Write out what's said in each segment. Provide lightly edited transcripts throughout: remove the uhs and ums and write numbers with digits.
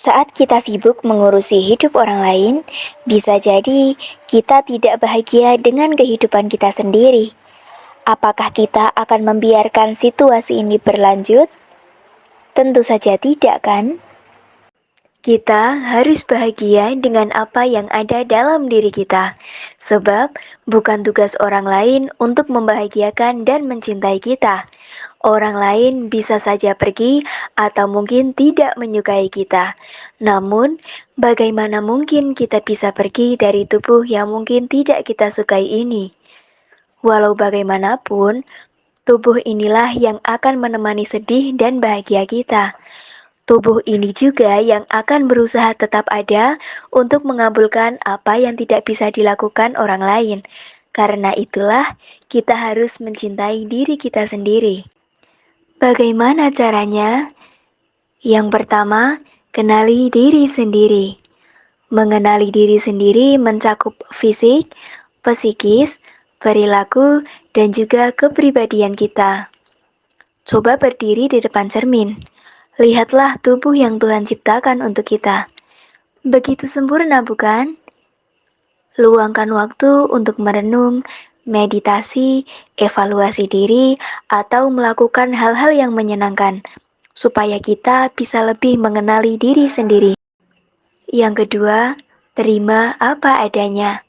Saat kita sibuk mengurusi hidup orang lain, bisa jadi kita tidak bahagia dengan kehidupan kita sendiri. Apakah kita akan membiarkan situasi ini berlanjut? Tentu saja tidak, kan? Kita harus bahagia dengan apa yang ada dalam diri kita, sebab bukan tugas orang lain untuk membahagiakan dan mencintai kita. Orang lain bisa saja pergi atau mungkin tidak menyukai kita. Namun, bagaimana mungkin kita bisa pergi dari tubuh yang mungkin tidak kita sukai ini? Walau bagaimanapun, tubuh inilah yang akan menemani sedih dan bahagia kita. Tubuh ini juga yang akan berusaha tetap ada untuk mengabulkan apa yang tidak bisa dilakukan orang lain. Karena itulah, kita harus mencintai diri kita sendiri. Bagaimana caranya? Yang pertama, kenali diri sendiri. Mengenali diri sendiri mencakup fisik, psikis, perilaku, dan juga kepribadian kita. Coba berdiri di depan cermin. Lihatlah tubuh yang Tuhan ciptakan untuk kita. Begitu sempurna, bukan? Luangkan waktu untuk merenung, meditasi, evaluasi diri, atau melakukan hal-hal yang menyenangkan, supaya kita bisa lebih mengenali diri sendiri. Yang kedua, terima apa adanya.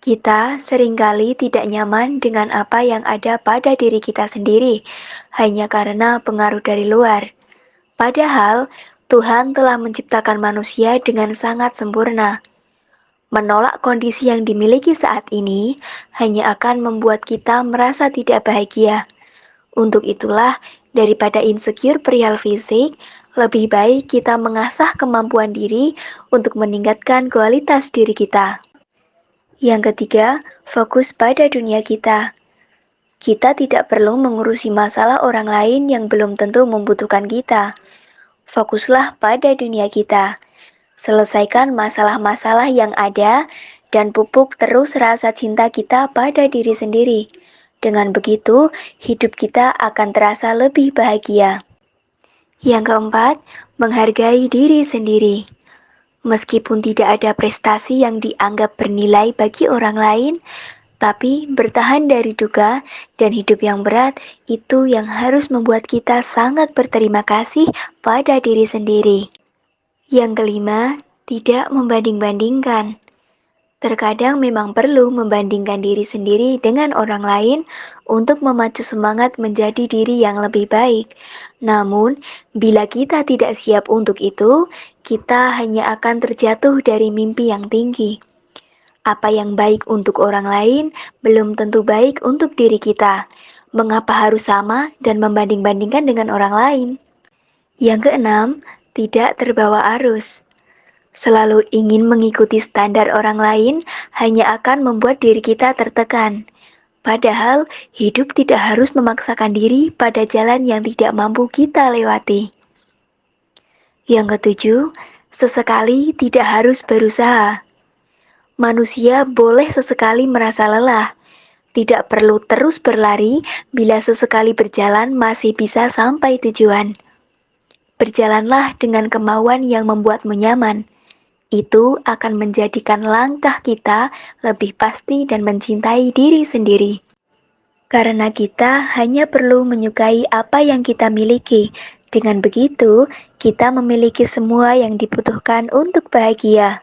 Kita seringkali tidak nyaman dengan apa yang ada pada diri kita sendiri, hanya karena pengaruh dari luar. Padahal, Tuhan telah menciptakan manusia dengan sangat sempurna. Menolak kondisi yang dimiliki saat ini hanya akan membuat kita merasa tidak bahagia. Untuk itulah, daripada insecure perihal fisik, lebih baik kita mengasah kemampuan diri untuk meningkatkan kualitas diri kita. Yang ketiga, fokus pada dunia kita. Kita tidak perlu mengurusi masalah orang lain yang belum tentu membutuhkan kita. Fokuslah pada dunia kita. Selesaikan masalah-masalah yang ada dan pupuk terus rasa cinta kita pada diri sendiri. Dengan begitu, hidup kita akan terasa lebih bahagia. Yang keempat, menghargai diri sendiri. Meskipun tidak ada prestasi yang dianggap bernilai bagi orang lain, tapi bertahan dari duka dan hidup yang berat itu yang harus membuat kita sangat berterima kasih pada diri sendiri. Yang kelima, tidak membanding-bandingkan. Terkadang memang perlu membandingkan diri sendiri dengan orang lain untuk memacu semangat menjadi diri yang lebih baik. Namun, bila kita tidak siap untuk itu, kita hanya akan terjatuh dari mimpi yang tinggi. Apa yang baik untuk orang lain belum tentu baik untuk diri kita. Mengapa harus sama dan membanding-bandingkan dengan orang lain? Yang keenam, tidak terbawa arus. Selalu ingin mengikuti standar orang lain hanya akan membuat diri kita tertekan. Padahal, hidup tidak harus memaksakan diri pada jalan yang tidak mampu kita lewati. Yang ketujuh, sesekali tidak harus berusaha. Manusia boleh sesekali merasa lelah. Tidak perlu terus berlari bila sesekali berjalan masih bisa sampai tujuan. Berjalanlah dengan kemauan yang membuatmu nyaman. Itu akan menjadikan langkah kita lebih pasti dan mencintai diri sendiri. Karena kita hanya perlu menyukai apa yang kita miliki. Dengan begitu, kita memiliki semua yang dibutuhkan untuk bahagia.